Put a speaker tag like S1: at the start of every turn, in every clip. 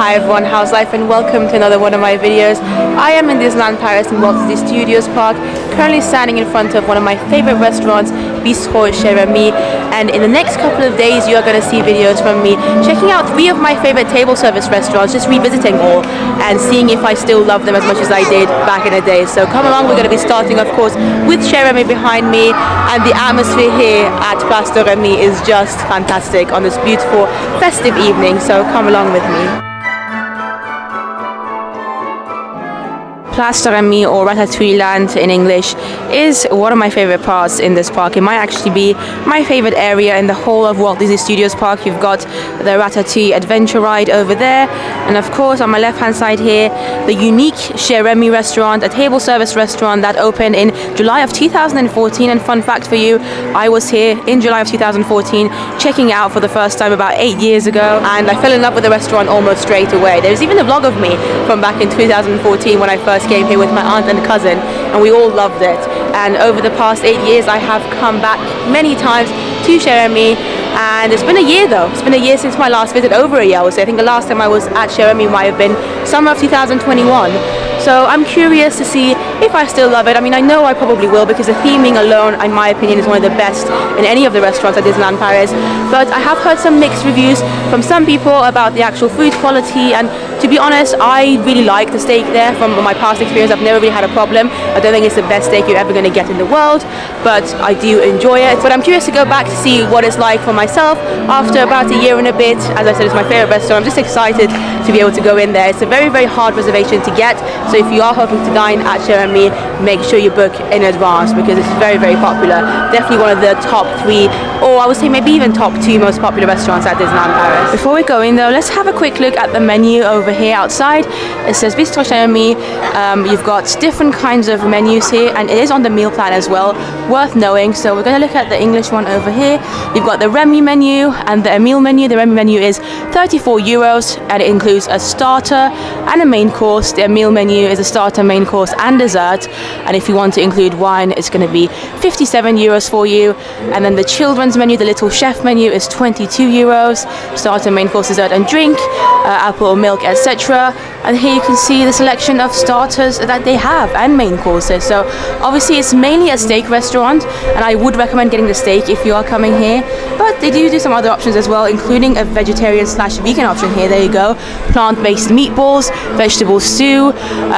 S1: Hi everyone, how's life, and welcome to another one of my videos. I am in Disneyland Paris in Walt Disney Studios Park, currently standing in front of one of my favorite restaurants, Bistrot Chez Rémy, and in the next couple of days you are going to see videos from me checking out 3 of my favorite table service restaurants, just revisiting all and seeing if I still love them as much as I did back in the day. So come along, we're going to be starting of course with Chez Rémy behind me, and the atmosphere here at Bistrot Chez Rémy is just fantastic on this beautiful festive evening, so come along with me. Place de Rémy, or Ratatouille Land in English, is one of my favorite parts in this park. It might actually be my favorite area in the whole of Walt Disney Studios Park. You've got the Ratatouille adventure ride over there, and of course on my left hand side here, the unique Chez Rémy restaurant, a table service restaurant that opened in July of 2014. And fun fact for you, I was here in July of 2014 checking it out for the first time about 8 years ago, and I fell in love with the restaurant almost straight away. There's even a vlog of me from back in 2014 when I first came here with my aunt and cousin, and we all loved it. And over the past 8 years I have come back many times to Chez Rémy, and it's been a year though. It's been a year since my last visit, over a year I would say. I think the last time I was at Chez Rémy might have been summer of 2021. So I'm curious to see if I still love it. I mean, I know I probably will, because the theming alone, in my opinion, is one of the best in any of the restaurants at Disneyland Paris. But I have heard some mixed reviews from some people about the actual food quality, and to be honest, I really like the steak there. From my past experience, I've never really had a problem. I don't think it's the best steak you're ever going to get in the world, but I do enjoy it. But I'm curious to go back to see what it's like for myself after about a year and a bit. As I said, it's my favorite restaurant. I'm just excited to be able to go in there. It's a very, very hard reservation to get. So if you are hoping to dine at Chez Rémy, make sure you book in advance, because it's very, very popular. Definitely one of the top 3, or I would say maybe even top 2 most popular restaurants at Disneyland Paris. Before we go in though, let's have a quick look at the menu over here outside. It says Bistrot Chez Rémy. You've got different kinds of menus here, and it is on the meal plan as well, worth knowing. So we're going to look at the English one over here. You've got the Rémy menu and the meal menu. The Rémy menu is €34, and it includes a starter and a main course. The meal menu is a starter, main course and dessert, and if you want to include wine, it's going to be €57 for you. And then the children's menu, the little chef menu, is €22, starter, main course, dessert and drink, apple or milk, etc. And here you can see the selection of starters that they have and main courses. So obviously it's mainly a steak restaurant, and I would recommend getting the steak if you are coming here, but they do some other options as well, including a vegetarian/vegan option here. There you go, plant-based meatballs, vegetable stew.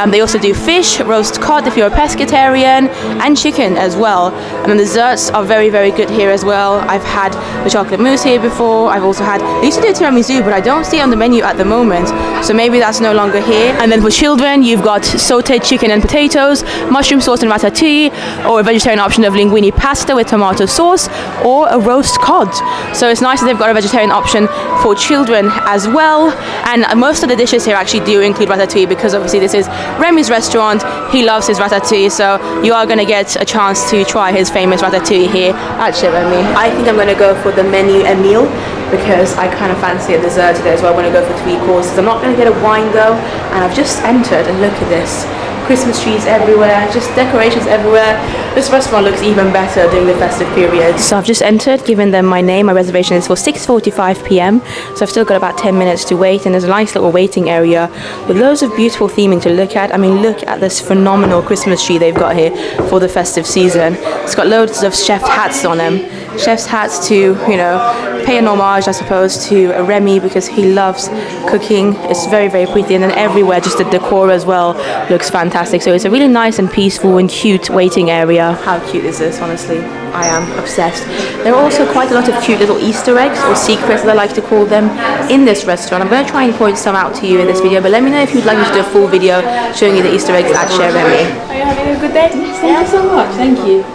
S1: They also do fish, roast cod if you're a pescatarian, and chicken as well. And then desserts are very, very good here as well. I've had the chocolate mousse here before. I've also had, they used to do tiramisu, but I don't see it on the menu at the moment, so maybe that's no longer here. And then for children, you've got sauteed chicken and potatoes, mushroom sauce and ratatouille, or a vegetarian option of linguine pasta with tomato sauce, or a roast cod. So it's nice that they've got a vegetarian option for children as well. And most of the dishes here actually do include ratatouille, because obviously this is Rémy's restaurant. He loves his ratatouille, so you are going to get a chance to try his famous ratatouille here at Chez Rémy. I think I'm going to go for the menu and meal, because I kind of fancy a dessert today as well. I'm going to go for 3 courses. I'm not going to get a wine though, and I've just entered, and look at this. Christmas trees everywhere, just decorations everywhere. This restaurant looks even better during the festive period. So I've just entered, given them my name. My reservation is for 6:45 p.m. So I've still got about 10 minutes to wait, and there's a nice little waiting area with loads of beautiful theming to look at. I mean, look at this phenomenal Christmas tree they've got here for the festive season. It's got loads of chef hats on them. Chef's hats to, you know, pay an homage, I suppose, to Rémy, because he loves cooking. It's very, very pretty, and then everywhere, just the decor as well looks fantastic. So it's a really nice and peaceful and cute waiting area. How cute is this, honestly? I am obsessed. There are also quite a lot of cute little Easter eggs, or secrets as I like to call them, in this restaurant. I'm going to try and point some out to you in this video, but let me know if you'd like me to do a full video showing you the Easter eggs at Chez Rémy. Are you having a good day? Yes, thank you so much. Thank you.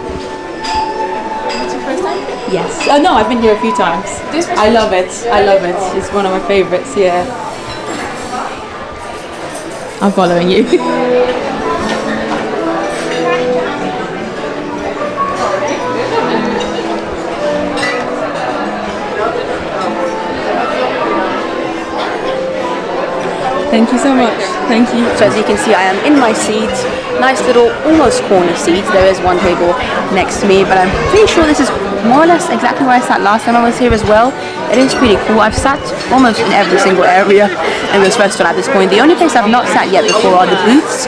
S1: Yes. Oh no, I've been here a few times. I love it. I love it. It's one of my favorites. Yeah. I'm following you. Thank you so much. Thank you. So as you can see, I am in my seat. Nice little almost corner seat. There is one table next to me, but I'm pretty sure this is more or less exactly where I sat last time I was here as well. it is pretty cool. I've sat almost in every single area in this restaurant at this point. The only place I've not sat yet before are the booths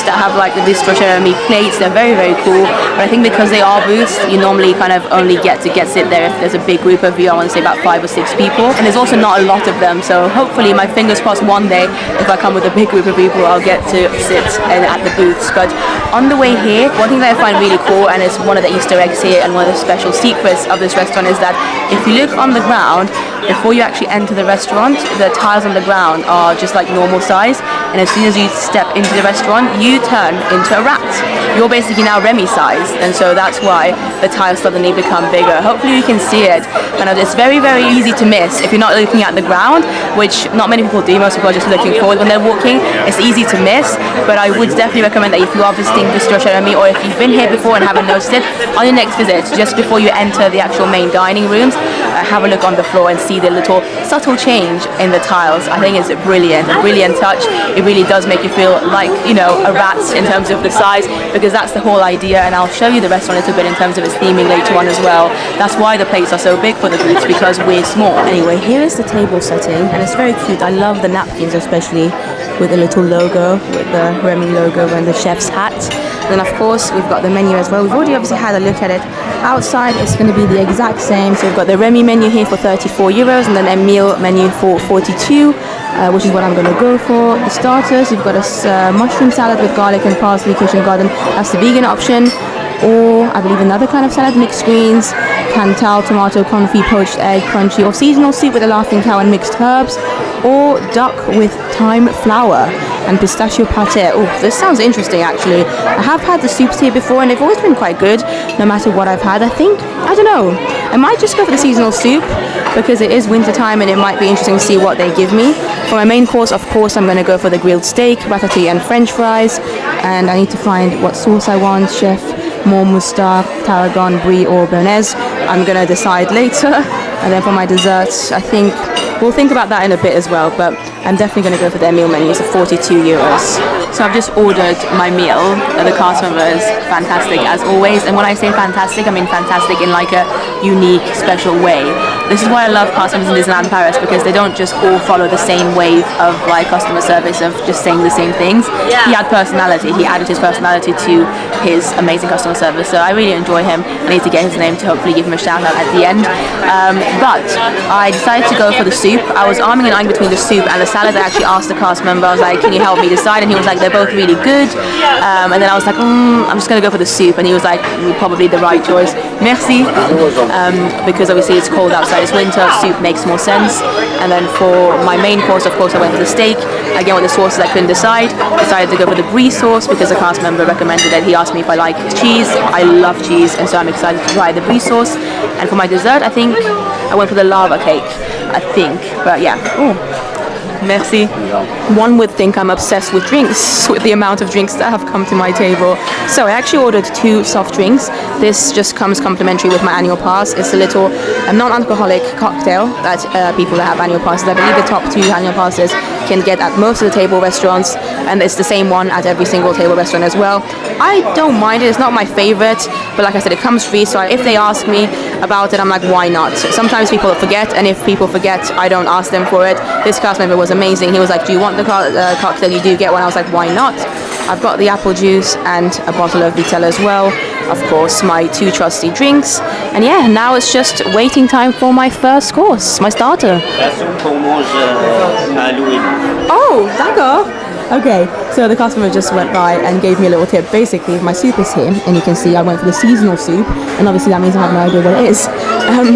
S1: that have like the Bistrot Chez Rémy plates. They're very, very cool, but I think because they are booths, you normally kind of only get to sit there if there's a big group of you. I want to say about 5 or 6 people, and there's also not a lot of them, so hopefully, my fingers crossed, one day if I come with a big group of people, I'll get to sit at the booths. But on the way here, one thing that I find really cool, and it's one of the Easter eggs here and one of the special secrets of this restaurant, is that if you look on the ground before you actually enter the restaurant, the tiles on the ground are just like normal size, and as soon as you step into the restaurant, you turn into a rat. You're basically now Remy size, and so that's why the tiles suddenly become bigger. Hopefully you can see it, and it's very, very easy to miss if you're not looking at the ground, which not many people do. Most people are just looking forward when they're walking. It's easy to miss, but I would definitely recommend that if you are visiting Bistrot Chez Rémy, or if you've been here before and haven't noticed it, on your next visit, just before you enter the actual main dining rooms, have a look on the floor and see the little subtle change in the tiles. I think it's a brilliant touch. It really does make you feel like, you know, a rat in terms of the size, because that's the whole idea, and I'll show you the restaurant a little bit in terms of its theming later on as well. That's why the plates are so big for the booths, because we're small. Anyway, here is the table setting, and it's very cute. I love the napkins, especially with the little logo, with the Remy logo and the chef's hat. Then of course we've got the menu as well. We've already obviously had a look at it. Outside it's going to be the exact same. So we've got the Remy menu here for 34 euros, and then a meal menu for 42, which is what I'm going to go for. The starters, you've got a mushroom salad with garlic and parsley, kitchen garden. That's the vegan option. Or I believe another kind of salad, mixed greens, Cantal, tomato, confit, poached egg, crunchy, or seasonal soup with a laughing cow and mixed herbs, or duck with thyme flour and pistachio pate. Oh, this sounds interesting actually. I have had the soups here before and they've always been quite good, no matter what I've had. I don't know, I might just go for the seasonal soup because it is winter time and it might be interesting to see what they give me. For my main course, of course, I'm going to go for the grilled steak, ratatouille and french fries, and I need to find what sauce I want. Chef, more moustache, tarragon, brie or béarnaise. I'm going to decide later. And then for my desserts, I think we'll think about that in a bit as well, but I'm definitely going to go for their meal menus of 42 euros. So I've just ordered my meal. The cast member is fantastic as always, and when I say fantastic, I mean fantastic in like a unique, special way. This is why I love cast members in Disneyland Paris, because they don't just all follow the same wave of like customer service of just saying the same things. He had personality. He added his personality to his amazing customer service, so I really enjoy him. I need to get his name to hopefully give him a shout out at the end. But I decided to go for the soup. I was arming and eyeing between the soup and the salad. I actually asked the cast member, I was like, can you help me decide? And he was like, they're both really good. And then I was like, I'm just going to go for the soup. And he was like, probably the right choice. Merci. Because obviously it's cold outside, it's winter, soup makes more sense. And then for my main course, of course, I went for the steak. Again, with the sauces I couldn't decide. Decided to go for the brie sauce because the cast member recommended it. He asked me if I like cheese. I love cheese, and so I'm excited to try the brie sauce. And for my dessert, I think I went for the lava cake. But yeah. Ooh. Merci. One would think I'm obsessed with drinks, with the amount of drinks that have come to my table. So I actually ordered 2 soft drinks. This just comes complimentary with my annual pass. It's a little non-alcoholic cocktail that people that have annual passes, I believe the top 2 annual passes, can get at most of the table restaurants, and it's the same one at every single table restaurant as well. I don't mind it, it's not my favorite, but like I said, it comes free, so if they ask me about it, I'm like, why not? Sometimes people forget, and if people forget, I don't ask them for it. This cast member was amazing. He was like, do you want the cocktail? You do get one. I was like, why not? I've got the apple juice and a bottle of Vitella as well. Of course, my 2 trusty drinks. And yeah, now it's just waiting time for my first course, my starter. Oh, d'accord. Okay, so the customer just went by and gave me a little tip. Basically, my soup is here, and you can see I went for the seasonal soup, and obviously that means I have no idea what it is.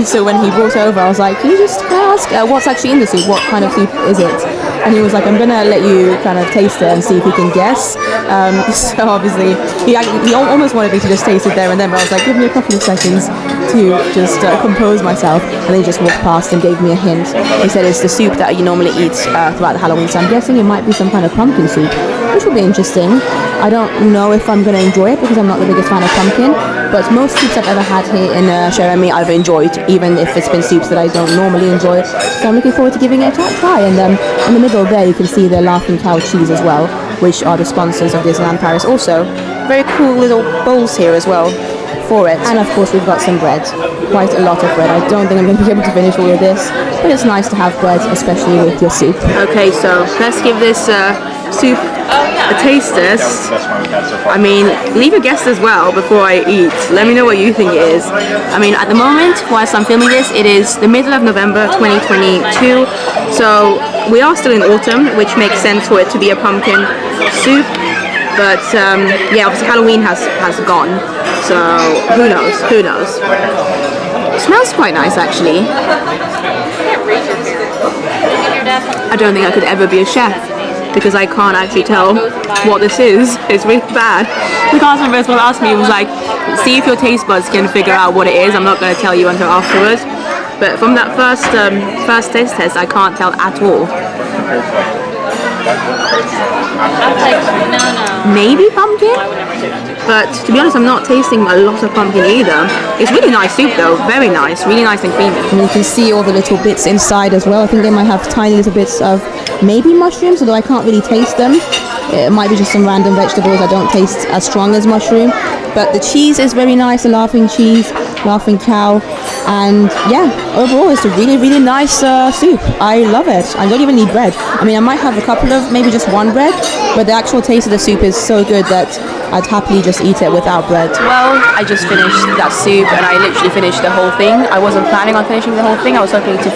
S1: So when he brought it over, I was like, can I ask what's actually in the soup? What kind of soup is it? And he was like, I'm going to let you kind of taste it and see if you can guess. So obviously, he almost wanted me to just taste it there and then, but I was like, give me a couple of seconds to just compose myself. And then he just walked past and gave me a hint. He said it's the soup that you normally eat throughout the Halloween, so I'm guessing it might be some kind of pumpkin soup, which will be interesting. I don't know if I'm going to enjoy it because I'm not the biggest fan of pumpkin, but most soups I've ever had here in Chez Rémy I've enjoyed, even if it's been soups that I don't normally enjoy. So I'm looking forward to giving it a try. And in the middle there you can see the Laughing Cow cheese as well, which are the sponsors of Disneyland Paris. Also, very cool little bowls here as well for it. And of course we've got some bread.
S2: quite a lot of bread. I don't think I'm going to be able to finish all of this, but it's nice to have bread, especially with your soup.
S1: Okay, so let's give this soup a taste test. I mean, leave a guess as well before I eat. Let me know what you think it is. I mean, at the moment, whilst I'm filming this, it is the middle of November 2022, so we are still in autumn, which makes sense for it to be a pumpkin soup. But yeah, obviously Halloween has gone, so who knows? Who knows? It smells quite nice, actually. I don't think I could ever be a chef, because I can't actually tell what this is. It's really bad. The customer first one asked me, it was like, see if your taste buds can figure out what it is. I'm not going to tell you until afterwards. But from that first taste test, I can't tell at all. Maybe pumpkin? But to be honest, I'm not tasting a lot of pumpkin either. It's really nice soup though, very nice, really nice and creamy.
S2: And you can see all the little bits inside as well. I think they might have tiny little bits of maybe mushrooms, although I can't really taste them. It might be just some random vegetables I don't taste as strong as mushroom. But the cheese is very nice, a laughing cheese, laughing cow. And yeah, overall it's a really, really nice soup. I love it. I don't even need bread. I mean, I might have a couple of, maybe just one bread, but the actual taste of the soup is so good that I'd happily just eat it without bread.
S1: Well, I just finished that soup and I literally finished the whole thing. I wasn't planning on finishing the whole thing. I was hoping to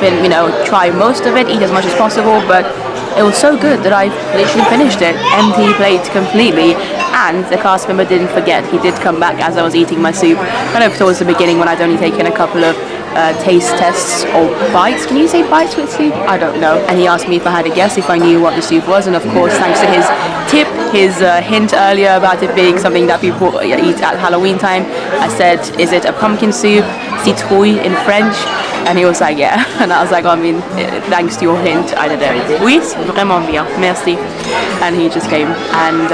S1: try most of it, eat as much as possible, but it was so good that I literally finished it. Empty plate completely. And the cast member didn't forget. He did come back as I was eating my soup, kind of towards the beginning when I'd only taken a couple of taste tests or bites. Can you say bites with soup? I don't know. And he asked me if I had a guess if I knew what the soup was, and of course, thanks to his tip, his hint earlier about it being something that people eat at Halloween time, I said, is it a pumpkin soup? Citrouille in French. And he was like, yeah. And I was like, I mean, thanks to your hint, I did everything. Oui, vraiment bien. Merci. And he just came. And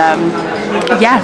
S1: yeah,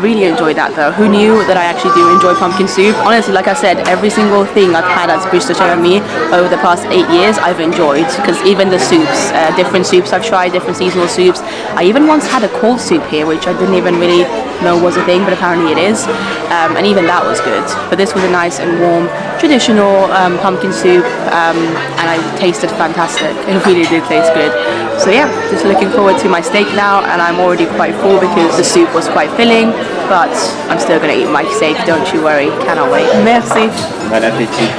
S1: really enjoyed that though. Who knew that I actually do enjoy pumpkin soup? Honestly, like I said, every single thing I've had at Bistrot Chez Rémy over the past 8 years, I've enjoyed. Because even the soups, different soups I've tried, different seasonal soups. I even once had a cold soup here, which I didn't even really know was a thing, but apparently it is. And even that was good. But this was a nice and warm, traditional pumpkin soup, and I tasted fantastic. It really did taste good. So yeah, just looking forward to my steak now, and I'm already quite full because the soup was quite filling, but I'm still gonna eat my steak, don't you worry, cannot wait. Merci.
S3: Bon appétit.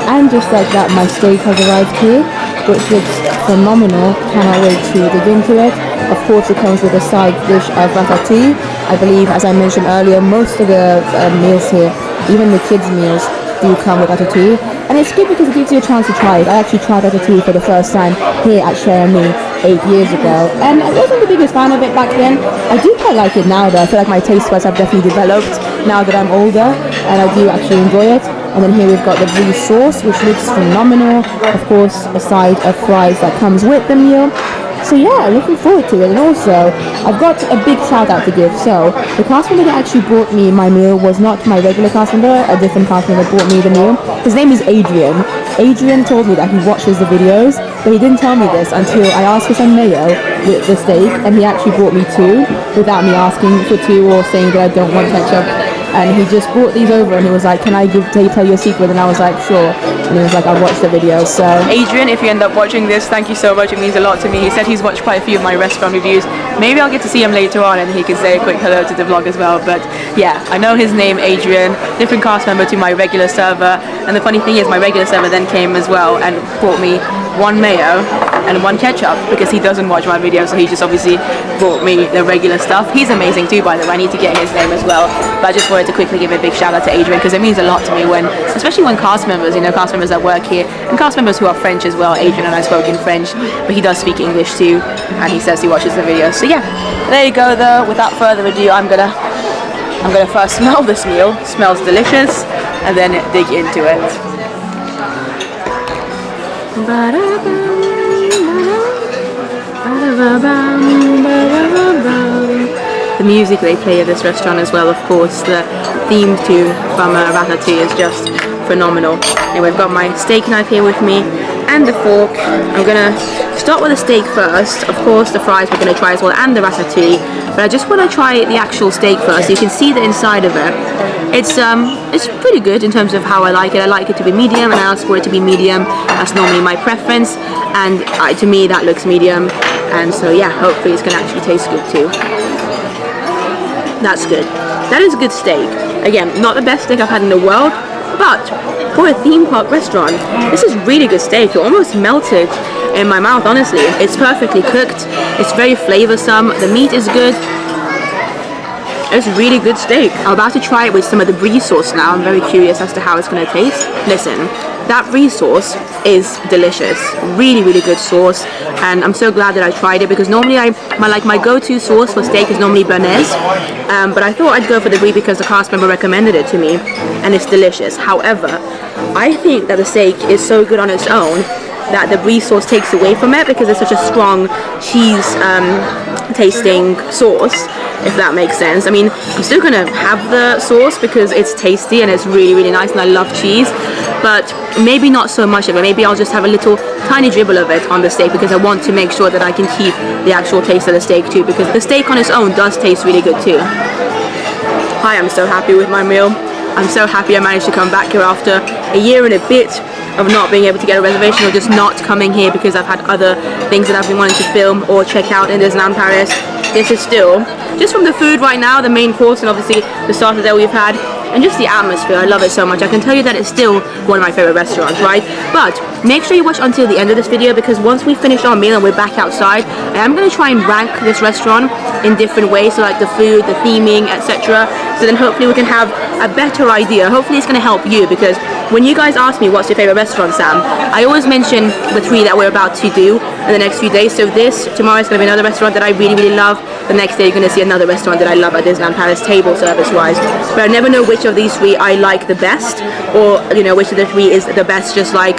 S2: And just like that, my steak has arrived here, which looks phenomenal. Cannot wait to dig into it. Of course, it comes with a side dish of ratatouille. I believe, as I mentioned earlier, most of the meals here, even the kids' meals, do come with ratatouille. And it's good because it gives you a chance to try it. I actually tried ratatouille for the first time here at Chez Rémy 8 years ago, and I wasn't the biggest fan of it back then. I do quite like it now though. I feel like my taste buds have definitely developed now that I'm older, and I do actually enjoy it. And then here we've got the brie sauce, which looks phenomenal. Of course, a side of fries that comes with the meal. So yeah, looking forward to it. And also, I've got a big shout out to give. So the cast member that actually brought me my meal was not my regular cast member. A different cast member brought me the meal. His name is Adrian. Adrian told me that he watches the videos, but he didn't tell me this until I asked for some mayo with the steak, and he actually brought me 2 without me asking for 2 or saying that I don't want ketchup. And he just brought these over and he was like, can I tell you a secret? And I was like, sure. And he was like, I'll watch the video. So
S1: Adrian, if you end up watching this, thank you so much. It means a lot to me. He said he's watched quite a few of my restaurant reviews. Maybe I'll get to see him later on and he can say a quick hello to the vlog as well. But yeah, I know his name, Adrian, different cast member to my regular server. And the funny thing is my regular server then came as well and brought me 1 mayo and 1 ketchup because he doesn't watch my videos, so he just obviously brought me the regular stuff. He's amazing too, by the way. I need to get his name as well. But I just wanted to quickly give a big shout out to Adrian because it means a lot to me when, especially when cast members, cast members that work here and cast members who are French as well. Adrian and I spoke in French, but he does speak English too, and he says he watches the videos. So yeah, there you go though. Without further ado, I'm gonna first smell this meal. It smells delicious, and then dig into it. The music they play at this restaurant as well, of course, the theme tune from Ratatouille is just phenomenal. And we've got my steak knife here with me and the fork. I'm gonna start with the steak first. Of course, the fries we're going to try as well, and the ratatouille. But I just want to try the actual steak first. So you can see the inside of it. It's pretty good in terms of how I like it. I like it to be medium, and I ask for it to be medium. That's normally my preference, and to me that looks medium. And so yeah, hopefully it's going to actually taste good too. That's good. That is a good steak. Again, not the best steak I've had in the world, but for a theme park restaurant, this is really good steak. It almost melted in my mouth, honestly. It's perfectly cooked. It's very flavoursome. The meat is good. It's really good steak. I'm about to try it with some of the brie sauce now. I'm very curious as to how it's going to taste. Listen, that brie sauce is delicious. Really, really good sauce. And I'm so glad that I tried it, because normally my go-to sauce for steak is normally béarnaise. But I thought I'd go for the brie because the cast member recommended it to me, and it's delicious. However, I think that the steak is so good on its own that the brie sauce takes away from it, because it's such a strong cheese tasting sauce, if that makes sense. I mean, I'm still gonna have the sauce because it's tasty and it's really, really nice, and I love cheese, but maybe not so much of it. Maybe I'll just have a little tiny dribble of it on the steak, because I want to make sure that I can keep the actual taste of the steak too, because the steak on its own does taste really good too. I am so happy with my meal. I'm so happy I managed to come back here after a year and a bit of not being able to get a reservation, or just not coming here because I've had other things that I've been wanting to film or check out in Disneyland Paris. This is still, just from the food right now, the main course, and obviously the starter that we've had, and just the atmosphere, I love it so much. I can tell you that it's still one of my favorite restaurants, right? But make sure you watch until the end of this video, because once we finish our meal and we're back outside, I am going to try and rank this restaurant in different ways, so like the food, the theming, etc. So then hopefully we can have a better idea. Hopefully it's going to help you, because when you guys ask me what's your favorite restaurant, Sam, I always mention the 3 that we're about to do in the next few days. So tomorrow is going to be another restaurant that I really, really love. The next day you're going to see another restaurant that I love at Disneyland Paris, table service wise. But I never know which of these 3 I like the best, or which of the 3 is the best, just like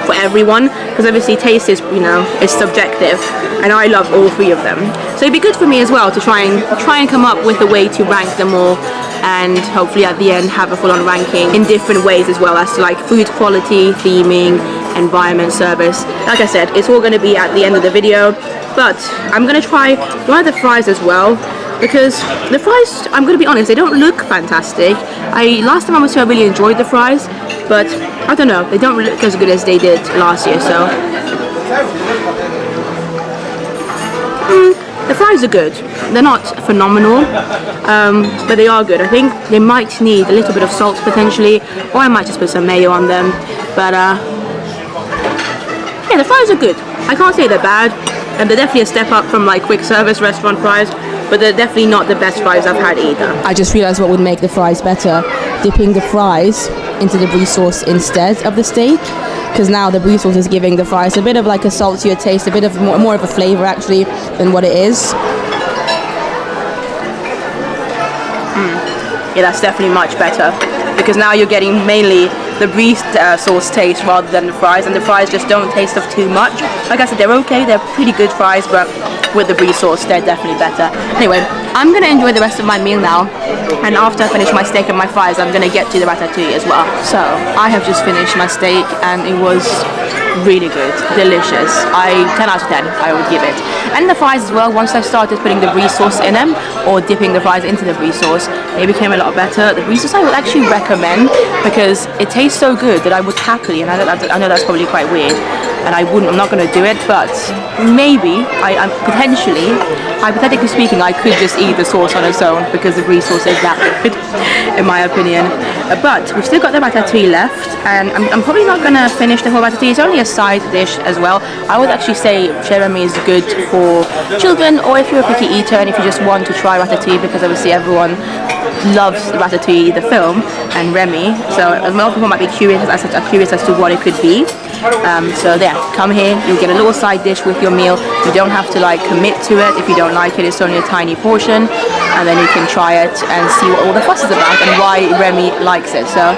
S1: for everyone, because obviously taste is is subjective, and I love all 3 of them. So it'd be good for me as well to try and come up with a way to rank them all, and hopefully at the end have a full-on ranking in different ways as well, as to like food quality, theming, environment, service. Like I said, it's all going to be at the end of the video, but I'm going to try one of the fries as well, because the fries, I'm going to be honest, they don't look fantastic. Last time I was here I really enjoyed the fries, but I don't know, they don't look as good as they did last year. So the fries are good. They're not phenomenal, but they are good. I think they might need a little bit of salt potentially, or I might just put some mayo on them. But yeah, the fries are good. I can't say they're bad, and they're definitely a step up from like quick service restaurant fries, but they're definitely not the best fries I've had either. I just realized what would make the fries better: dipping the fries into the brie sauce instead of the steak, because now the brie sauce is giving the fries a bit of like a saltier taste, a bit of more of a flavor actually than what it is. Yeah, that's definitely much better, because now you're getting mainly the brie sauce taste rather than the fries, and the fries just don't taste of too much. Like I said, they're okay, they're pretty good fries, but with the brie sauce they're definitely better. Anyway, I'm gonna enjoy the rest of my meal now, and after I finish my steak and my fries, I'm gonna get to the ratatouille as well. So I have just finished my steak, and it was really good, delicious. 10 out of 10 I would give it. And the fries as well, once I started putting the brie sauce in them, or dipping the fries into the brie sauce, they became a lot better. The brie sauce I would actually recommend, because it tastes so good that I would happily, and I know that's probably quite weird, and I'm not going to do it, but maybe potentially, hypothetically speaking, I could just eat the sauce on its own, because the brie sauce is that good in my opinion. But we've still got the ratatouille left, and I'm probably not going to finish the whole ratatouille. It's only a side dish as well. I would actually say Chez Rémy is good for children, or if you're a picky eater and if you just want to try ratatouille, because obviously everyone loves Ratatouille, the film, and Remy, so a lot of people might be curious as to what it could be. So there, come here, you'll get a little side dish with your meal. You don't have to like commit to it. If you don't like it, it's only a tiny portion, and then you can try it and see what all the fuss is about and why Remy likes it. So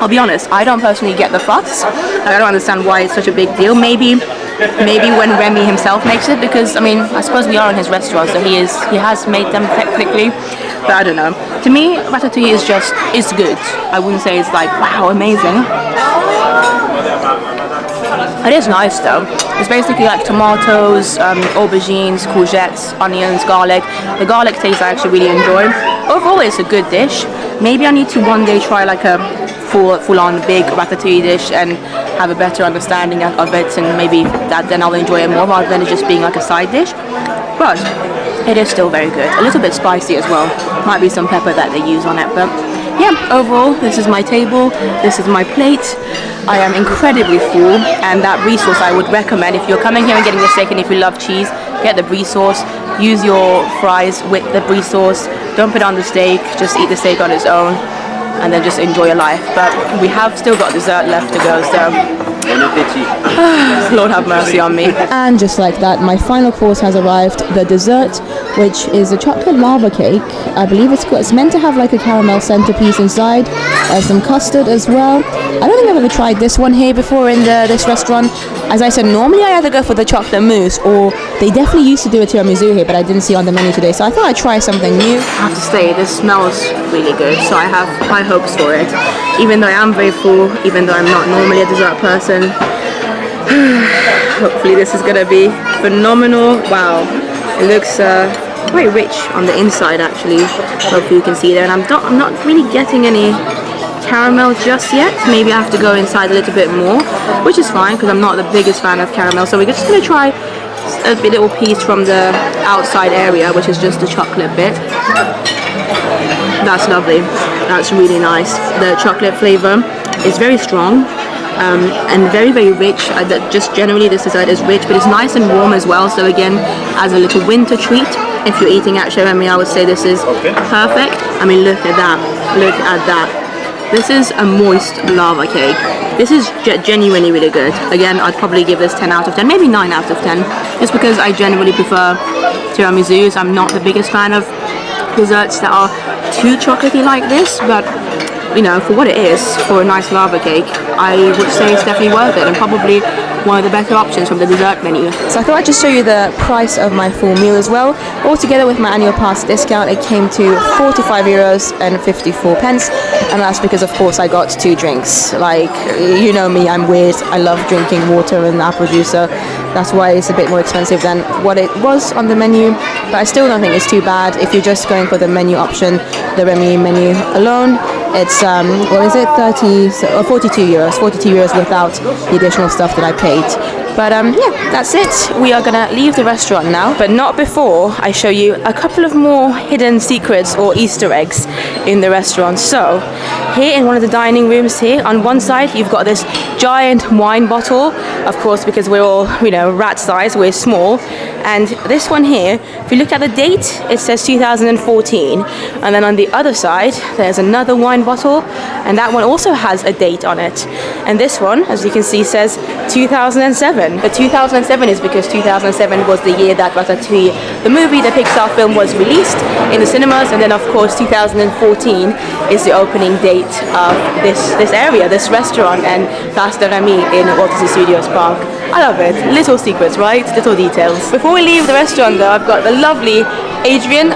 S1: I'll be honest, I don't personally get the fuss. I don't understand why it's such a big deal. Maybe when Remy himself makes it, because I mean, I suppose we are in his restaurant, so he has made them technically. But I don't know. To me, Ratatouille is good. I wouldn't say it's like, wow, amazing. It is nice though. It's basically like tomatoes, aubergines, courgettes, onions, garlic. The garlic taste I actually really enjoy. Overall, it's a good dish. Maybe I need to one day try like a full-on big ratatouille dish and have a better understanding of it, and maybe then I'll enjoy it more rather than it just being like a side dish. But it is still very good. A little bit spicy as well. Might be some pepper that they use on it, but yeah, overall, this is my table, this is my plate. I am incredibly full, and that brie sauce I would recommend if you're coming here and getting the steak, and if you love cheese, get the brie sauce. Use your fries with the brie sauce. Don't put it on the steak, just eat the steak on its own, and then just enjoy your life. But we have still got dessert left to go, so Lord have mercy on me.
S2: And just like that, my final course has arrived, the dessert, which is a chocolate lava cake. I believe it's meant to have like a caramel centerpiece inside, some custard as well. I don't think I've ever tried this one here before in this restaurant. As I said, normally I either go for the chocolate mousse, or they definitely used to do a tiramisu here, but I didn't see on the menu today, so I thought I'd try something new.
S1: I have to say, this smells really good, so I have high hopes for it. Even though I am very full, even though I'm not normally a dessert person, hopefully this is gonna be phenomenal. Wow, it looks quite rich on the inside actually. Hopefully you can see there, and I'm not really getting any caramel just yet. Maybe I have to go inside a little bit more, which is fine because I'm not the biggest fan of caramel. So we're just gonna try a little piece from the outside area, which is just the chocolate bit. That's lovely. That's really nice. The chocolate flavor is very strong. And very, very rich. Just generally this dessert is rich, but it's nice and warm as well. So again, as a little winter treat, if you're eating at Chez Rémy, I would say this is perfect. I mean, look at that. Look at that. This is a moist lava cake. This is genuinely really good. Again, I'd probably give this 10 out of 10, maybe 9 out of 10, just because I generally prefer tiramisus. I'm not the biggest fan of desserts that are too chocolatey like this, but you know, for what it is, for a nice lava cake, I would say it's definitely worth it, and probably one of the better options from the dessert menu.
S2: So I thought I'd just show you the price of my full meal as well. Altogether with my annual pass discount, it came to €45.54, and that's because of course I got 2 drinks. Like, you know me, I'm weird, I love drinking water and apple juice, so that's why it's a bit more expensive than what it was on the menu, but I still don't think it's too bad. If you're just going for the menu option, the Rémy menu alone, it's what is it, 42 euros without the additional stuff that I paid. But yeah, that's it. We are gonna leave the restaurant now, but not before I show you a couple of more hidden secrets or Easter eggs in the restaurant. So here in one of the dining rooms here, on one side you've got this giant wine bottle, of course because we're all, you know, rat size, we're small. And this one here, if you look at the date, it says 2014, and then on the other side there's another wine bottle, and that one also has a date on it. And this one, as you can see, says 2007. But 2007 is because 2007 was the year that Ratatouille, the movie, the Pixar film, was released in the cinemas, and then of course 2014 is the opening date of this area, this restaurant, and Place de Rémy in Walt Disney Studios Park. I love it. Little secrets, right? Little details. Before we leave the restaurant though, I've got the lovely Adrien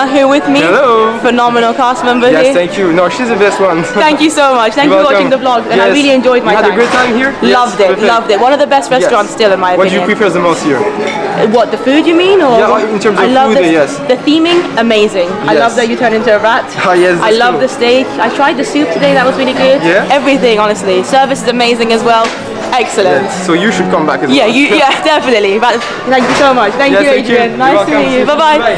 S2: here with me.
S3: Hello.
S2: Phenomenal cast member here.
S3: Yes, thank you. No, she's the best one.
S2: Thank you so much. Thank you for watching the vlog, and
S3: yes.
S2: I really enjoyed my time.
S3: You had a great time here?
S2: Loved it, loved it. One of the best restaurants still in my opinion.
S3: What do you prefer the most here?
S2: What, the food you mean? Or
S3: yeah, in terms of food, yes.
S2: The theming, amazing. Yes. I love that you turn into a rat.
S3: Oh, yes,
S2: I love the steak. I tried the soup today, that was really good.
S3: Yeah?
S2: Everything, honestly. Service is amazing as well. Excellent.
S3: Yes. So you should come back as well.
S2: Yeah, definitely. But thank you so much. Thank you, Adrien. Nice to meet you. Bye-bye.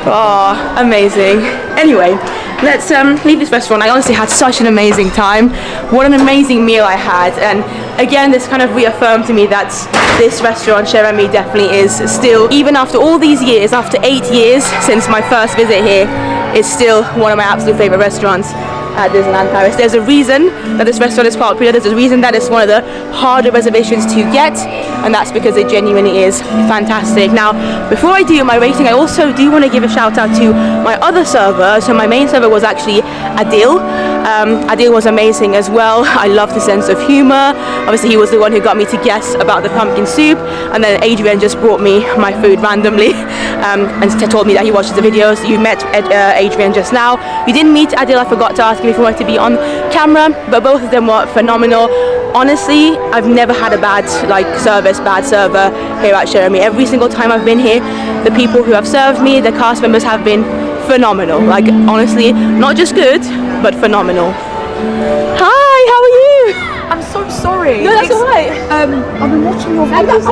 S2: Oh, amazing. Anyway, let's leave this restaurant. I honestly had such an amazing time. What an amazing meal I had. And again, this kind of reaffirmed to me that this restaurant, Chez Rémy, definitely is still, even after all these years, after 8 years since my first visit here, it's still one of my absolute favorite restaurants at Disneyland Paris. There's a reason that this restaurant is popular. There's a reason that it's one of the harder reservations to get, and that's because it genuinely is fantastic. Now, before I do my rating, I also do want to give a shout out to my other server. So my main server was actually Adil. Adil was amazing as well. I love the sense of humor. Obviously, he was the one who got me to guess about the pumpkin soup, and then Adrien just brought me my food randomly and told me that he watches the videos. You met Adrien just now. You didn't meet Adil, I forgot to ask
S1: asking me if I wanted to be on camera, but both of them were phenomenal. Honestly, I've never had a bad bad server here at Chez Rémy. Every single time I've been here, the people who have served me, the cast members have been phenomenal. Like, honestly, not just good, but phenomenal. Hi, how are you?
S4: I'm so sorry.
S1: No, that's alright.
S4: I've been watching your videos.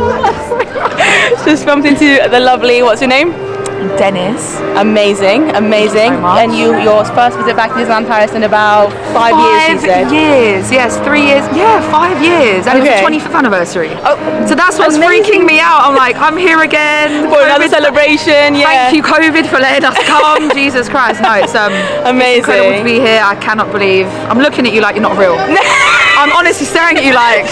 S1: Just bumped into the lovely, what's your name?
S4: Dennis.
S1: Amazing.
S4: So much.
S1: And your first visit back to Disneyland Paris in about 5 years, you said?
S4: 5 years, yes, 3 years, yeah, 5 years. And
S1: Okay.
S4: it was the 25th anniversary.
S1: Oh,
S4: So that's what's
S1: amazing.
S4: freaking me out. I'm like, I'm here again.
S1: For another
S4: COVID.
S1: celebration, yeah.
S4: Thank you, COVID, for letting us come. Jesus Christ. No, it's
S1: Amazing.
S4: It's incredible to be here. I cannot believe. I'm looking at you like you're not real. I'm honestly staring at you like.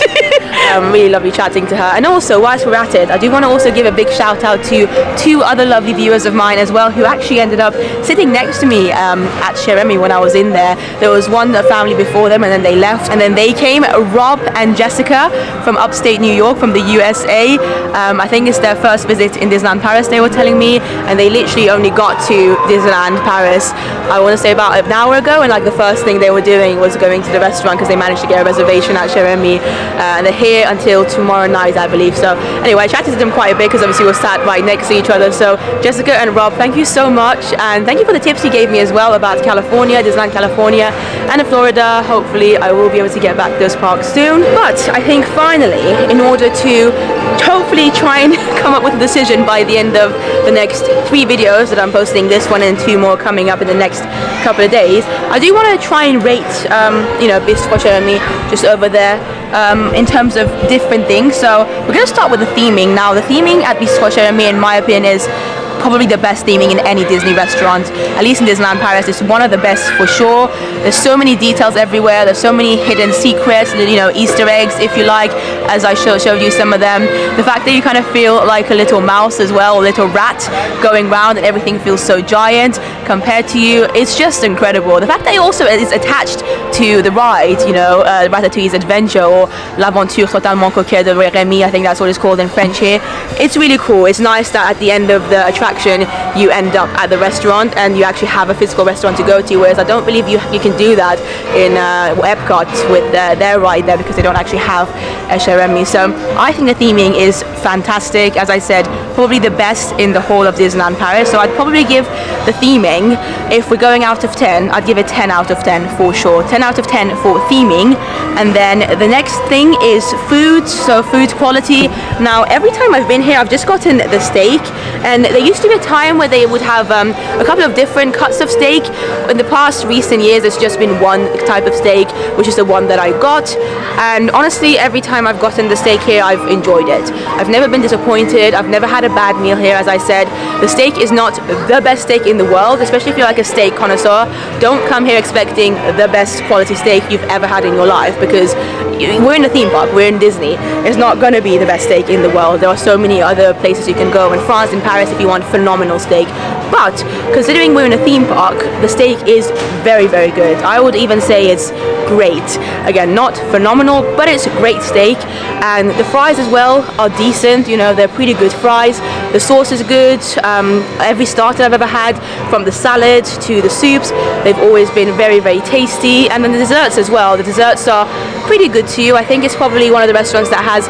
S1: Really lovely chatting to her. And also, whilst we're at it, I do want to also give a big shout out to 2 other lovely viewers of mine as well, who actually ended up sitting next to me at Chez Rémy when I was in there. There was one family before them, and then they left, and then they came. Rob and Jessica from upstate New York, from the USA. I think it's their first visit in Disneyland Paris, they were telling me, and they literally only got to Disneyland Paris, I want to say about an hour ago, and like the first thing they were doing was going to the restaurant because they managed to get a reservation at Chez Rémy, and they're here until tomorrow night, I believe. So anyway, I chatted to them quite a bit because obviously we're sat right next to each other. So Jessica and Rob, thank you so much, and thank you for the tips you gave me as well about California, Disneyland California, and Florida. Hopefully I will be able to get back to those parks soon. But I think finally, in order to hopefully try and come up with a decision by the end of the next 3 videos that I'm posting, this one and 2 more coming up in the next couple of days, I do want to try and rate Bistrot Chez Rémy just over there in terms of different things. So we're going to start with the theming. Now, the theming at Bistrot Chez Rémy, in my opinion, is probably the best theming in any Disney restaurant, at least in Disneyland Paris. It's one of the best for sure. There's so many details everywhere. There's so many hidden secrets, Easter eggs, if you like, as I showed you some of them. The fact that you kind of feel like a little mouse as well, a little rat going around, and everything feels so giant compared to you, it's just incredible. The fact that it also is attached to the ride, Ratatouille's Adventure, or L'Aventure Totalement Coquette de Rémy, I think that's what it's called in French here. It's really cool. It's nice that at the end of the attraction you end up at the restaurant and you actually have a physical restaurant to go to, whereas I don't believe you can do that in Epcot with their ride there, because they don't actually have a Chez Rémy. So I think the theming is fantastic. As I said, probably the best in the whole of Disneyland Paris. So I'd probably give the theming, if we're going out of 10, I'd give it 10 out of 10 for sure. 10 out of 10 for theming. And then the next thing is food, so food quality. Now, every time I've been here, I've just gotten the steak, and there used to be a time where they would have a couple of different cuts of steak. In the past recent years, it's just been one type of steak, which is the one that I got. And honestly, every time I've gotten the steak here, I've enjoyed it. I've never been disappointed. I've never had a bad meal here. As I said, the steak is not the best steak in the world, especially if you're like a steak connoisseur. Don't come here expecting the best quality steak you've ever had in your life, because we're in a theme park, we're in Disney. It's not going to be the best steak in the world. There are so many other places you can go in France, in Paris, if you want phenomenal steak. But considering we're in a theme park, the steak is very, very good. I would even say it's great. Again, not phenomenal, but it's a great steak. And the fries as well are decent. They're pretty good fries. The sauce is good. Every starter I've ever had, from the salad to the soups, they've always been very, very tasty. And then the desserts as well. The desserts are pretty good too. I think it's probably one of the restaurants that has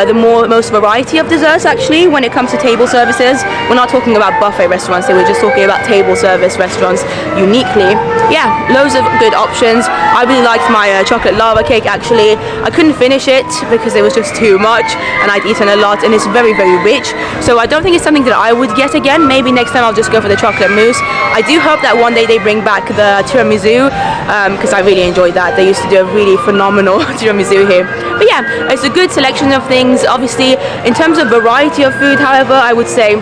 S1: the most variety of desserts, actually, when it comes to table services. We're not talking about buffet restaurants here, we're just talking about table service restaurants uniquely. Yeah, loads of good options. I really liked my chocolate lava cake, actually. I couldn't finish it because it was just too much, and I'd eaten a lot, and it's very, very rich. So I don't think it's something that I would get again. Maybe next time I'll just go for the chocolate mousse. I do hope that one day they bring back the tiramisu, because I really enjoyed that. They used to do a really phenomenal tiramisu here. But yeah, it's a good selection of things. Obviously, in terms of variety of food, however, I would say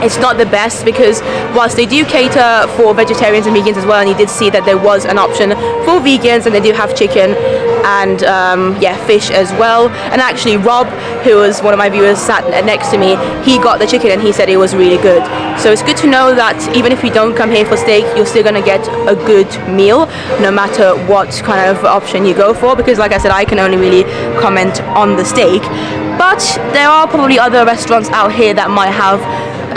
S1: it's not the best, because whilst they do cater for vegetarians and vegans as well, and you did see that there was an option for vegans, and they do have chicken and fish as well. And actually, Rob, who was one of my viewers, sat next to me. He got the chicken and he said it was really good. So it's good to know that even if you don't come here for steak, you're still gonna get a good meal, no matter what kind of option you go for. Because like I said, I can only really comment on the steak, but there are probably other restaurants out here that might have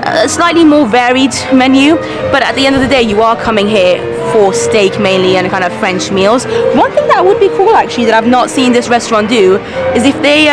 S1: a slightly more varied menu. But at the end of the day, you are coming here for steak mainly and kind of French meals. One thing that would be cool actually that I've not seen this restaurant do is if they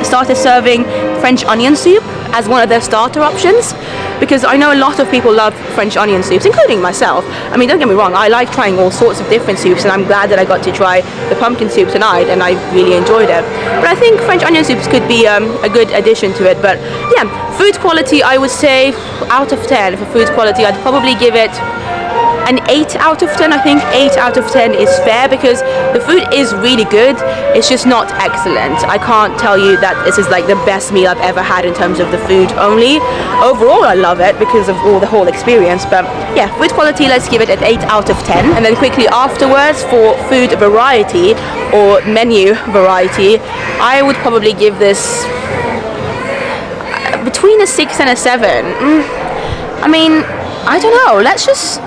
S1: started serving French onion soup as one of their starter options, because I know a lot of people love French onion soups, including myself. I mean, don't get me wrong, I like trying all sorts of different soups, and I'm glad that I got to try the pumpkin soup tonight, and I really enjoyed it. But I think French onion soups could be a good addition to it. But yeah, food quality, I would say out of 10 for food quality, I'd probably give it an 8 out of 10. I think 8 out of 10 is fair because the food is really good. It's just not excellent. I can't tell you that this is like the best meal I've ever had in terms of the food only. Overall, I love it because of the whole experience. But yeah, food quality, let's give it an 8 out of 10. And then quickly afterwards, for food variety or menu variety, I would probably give this between a 6 and a 7. I mean, I don't know. Let's just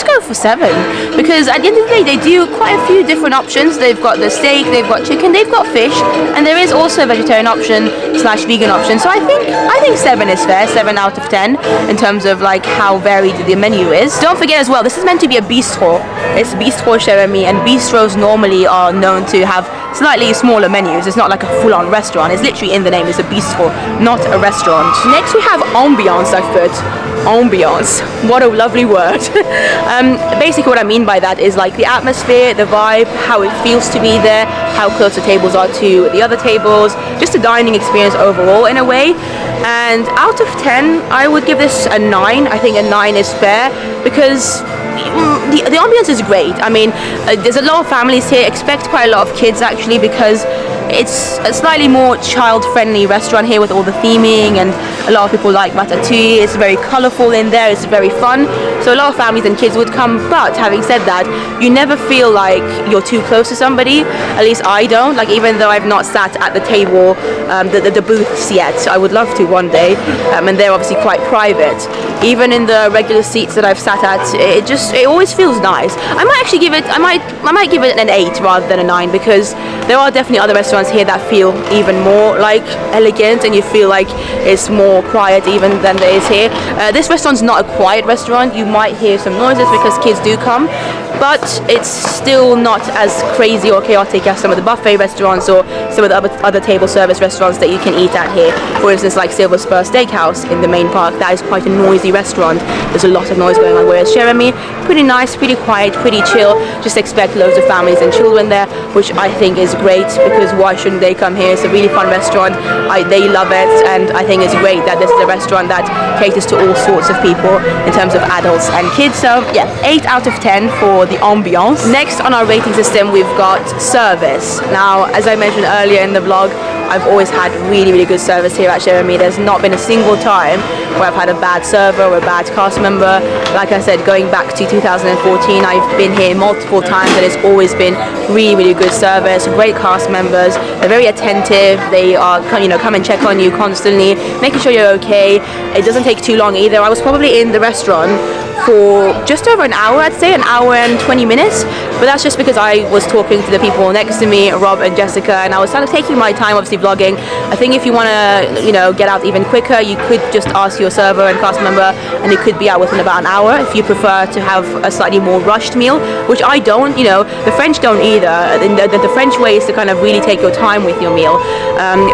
S1: go for 7, because at the end of the day they do quite a few different options. They've got the steak, they've got chicken, they've got fish, and there is also a vegetarian option / vegan option. So I think 7 is fair, 7 out of 10 in terms of like how varied the menu is. Don't forget as well, this is meant to be a bistrot. It's Bistrot Chez Rémy, and bistros normally are known to have slightly smaller menus. It's not like a full-on restaurant. It's literally in the name. It's a bistro, not a restaurant. Next we have ambience. I've put ambience. What a lovely word. Basically what I mean by that is like the atmosphere, the vibe, how it feels to be there, how close the tables are to the other tables, just a dining experience overall in a way. And out of 10, I would give this a 9. I think a 9 is fair because the ambience is great. I mean, there's a lot of families here. Expect quite a lot of kids actually, because it's a slightly more child-friendly restaurant here with all the theming, and a lot of people like Ratatouille. It's very colourful in there, it's very fun, so a lot of families and kids would come. But having said that, you never feel like you're too close to somebody. At least I don't. Like, even though I've not sat at the table, the booths yet, I would love to one day, and they're obviously quite private. Even in the regular seats that I've sat at, it always feels nice. I might actually give it, I might give it an 8 rather than a 9, because there are definitely other restaurants here that feel even more like elegant, and you feel like it's more quiet even than there is here. This restaurant's not a quiet restaurant. You might hear some noises because kids do come, but it's still not as crazy or chaotic as some of the buffet restaurants or some of the other table service restaurants that you can eat at here. For instance, like Silver Spur Steakhouse in the main park, that is quite a noisy restaurant. There's a lot of noise going on, whereas Chez Rémy, pretty nice, pretty quiet, pretty chill. Just expect loads of families and children there, which I think is great, because why shouldn't they come here? It's a really fun restaurant. They love it, and I think it's great that this is a restaurant that caters to all sorts of people in terms of adults and kids. So yeah, 8 out of 10 for the ambiance. Next on our rating system, we've got service. Now, as I mentioned earlier in the vlog, I've always had really, really good service here at Chez Rémy. There's not been a single time where I've had a bad server or a bad cast member. Like I said, going back to 2014, I've been here multiple times, and it's always been really, really good service. Great cast members. They're very attentive. They are, come and check on you constantly, making sure you're okay. It doesn't take too long either. I was probably in the restaurant for just over an hour, I'd say, an hour and 20 minutes, but that's just because I was talking to the people next to me, Rob and Jessica, and I was kind of taking my time, obviously vlogging. I think if you want to, get out even quicker, you could just ask your server and cast member, and it could be out within about an hour if you prefer to have a slightly more rushed meal, which I don't. The French don't either. The French way is to kind of really take your time with your meal,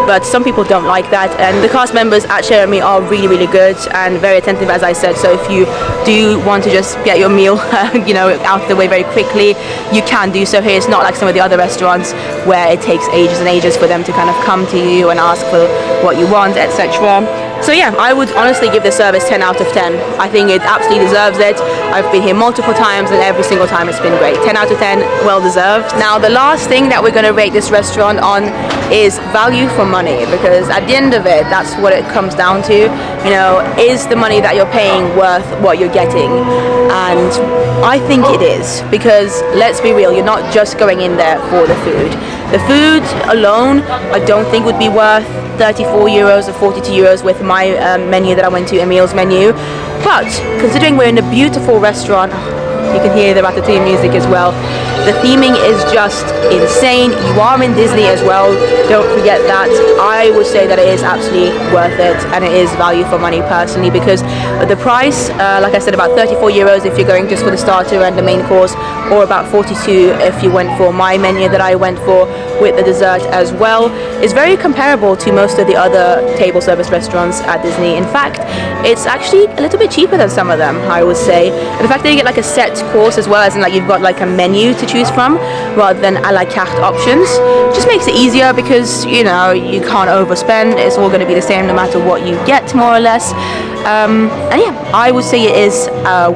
S1: but some people don't like that, and the cast members at Chez Rémy are really, really good and very attentive, as I said. So if you do want to just get your meal out of the way very quickly, you can do so here. It's not like some of the other restaurants where it takes ages and ages for them to kind of come to you and ask for what you want, etc. So yeah, I would honestly give this service 10 out of 10. I think it absolutely deserves it. I've been here multiple times, and every single time it's been great. 10 out of 10, well deserved. Now, the last thing that we're going to rate this restaurant on is value for money, because at the end of it, that's what it comes down to. Is the money that you're paying worth what you're getting? And I think it is, because let's be real, you're not just going in there for the food. The food alone, I don't think would be worth 34 euros or 42 euros with my menu that I went to, Emil's menu. But considering we're in a beautiful restaurant, you can hear the Ratatouille music as well, The theming is just insane. You are in Disney as well, don't forget that. I would say that it is absolutely worth it, and it is value for money personally, because the price, like I said, about 34 euros if you're going just for the starter and the main course, or about 42 if you went for my menu that I went for with the dessert as well, is very comparable to most of the other table service restaurants at Disney. In fact, it's actually a little bit cheaper than some of them, I would say. And the fact that you get like a set course as well, as in like you've got like a menu to choose from rather than a la carte options, just makes it easier, because you know you can't overspend. It's all going to be the same no matter what you get, more or less. And yeah, I would say it is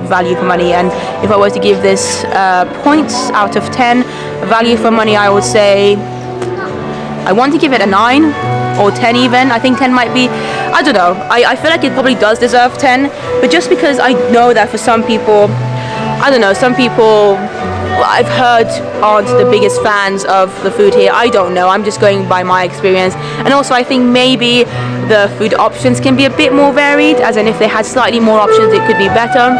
S1: value for money. And if I were to give this points out of 10, value for money, I would say I want to give it a 9 or 10 even. I think 10 might be, I don't know. I feel like it probably does deserve 10, but just because I know that for some people, I don't know, some people I've heard aren't the biggest fans of the food here. I don't know, I'm just going by my experience. And also I think maybe the food options can be a bit more varied, as in if they had slightly more options it could be better.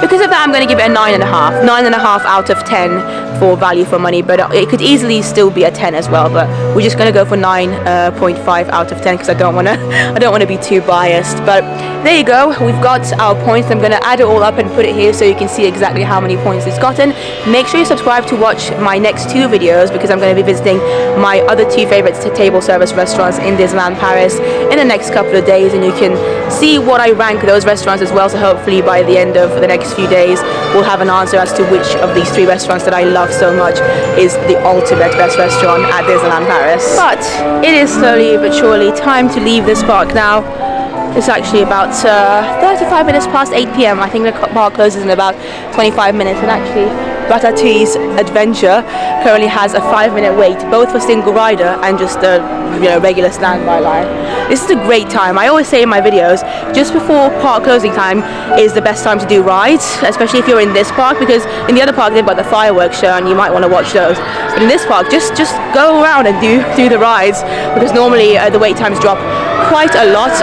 S1: Because of that, I'm going to give it a 9.5. 9.5 out of 10 for value for money, but it could easily still be a 10 as well. But we're just going to go for 9.5 out of 10 because I don't want to be too biased. But there you go. We've got our points. I'm going to add it all up and put it here so you can see exactly how many points it's gotten. Make sure you subscribe to watch my next 2 videos, because I'm going to be visiting my other 2 favorite table service restaurants in Disneyland Paris in the next couple of days, and you can see what I rank those restaurants as well. So hopefully by the end of the next few days we'll have an answer as to which of these 3 restaurants that I love so much is the ultimate best restaurant at Disneyland Paris. But it is slowly but surely time to leave this park now. It's actually about 35 minutes past 8 p.m. I think the park closes in about 25 minutes, and actually Ratatouille's Adventure currently has a 5-minute wait, both for single rider and just the regular standby line. This is a great time. I always say in my videos, just before park closing time is the best time to do rides, especially if you're in this park, because in the other park they've got the fireworks show and you might want to watch those. But in this park, just go around and do the rides, because normally the wait times drop quite a lot.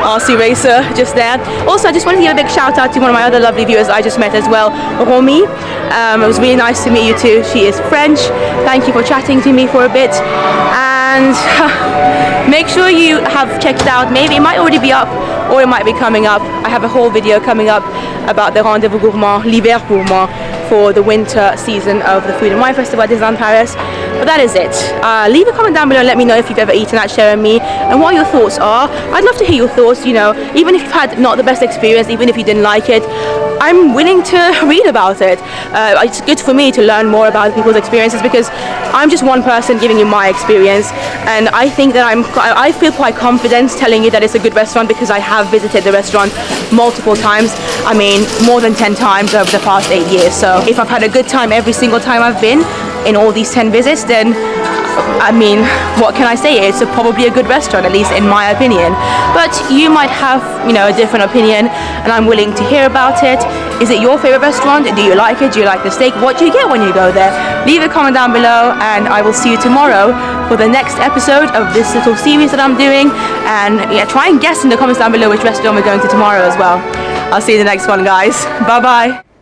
S1: RC Racer just there. Also, I just wanted to give a big shout out to one of my other lovely viewers I just met as well, Romy. It was really nice to meet you too. She is French. Thank you for chatting to me for a bit. And make sure you have checked it out. Maybe it might already be up, or it might be coming up. I have a whole video coming up about the Rendez-vous Gourmand, l'hiver gourmand, for the winter season of the Food and Wine Festival at Disneyland Paris. But that is it. Leave a comment down below and let me know if you've ever eaten at Chez Rémy and what your thoughts are. I'd love to hear your thoughts, even if you've had not the best experience, even if you didn't like it. I'm willing to read about it. It's good for me to learn more about people's experiences, because I'm just one person giving you my experience, and I think that I feel quite confident telling you that it's a good restaurant because I have visited the restaurant multiple times. I mean, more than 10 times over the past 8 years. So if I've had a good time every single time I've been in all these 10 visits, then I mean, what can I say? It's probably a good restaurant, at least in my opinion. But you might have, a different opinion, and I'm willing to hear about it. Is it your favorite restaurant? Do you like it? Do you like the steak? What do you get when you go there? Leave a comment down below, and I will see you tomorrow for the next episode of this little series that I'm doing. And yeah, try and guess in the comments down below which restaurant we're going to tomorrow as well. I'll see you in the next one, guys. Bye bye.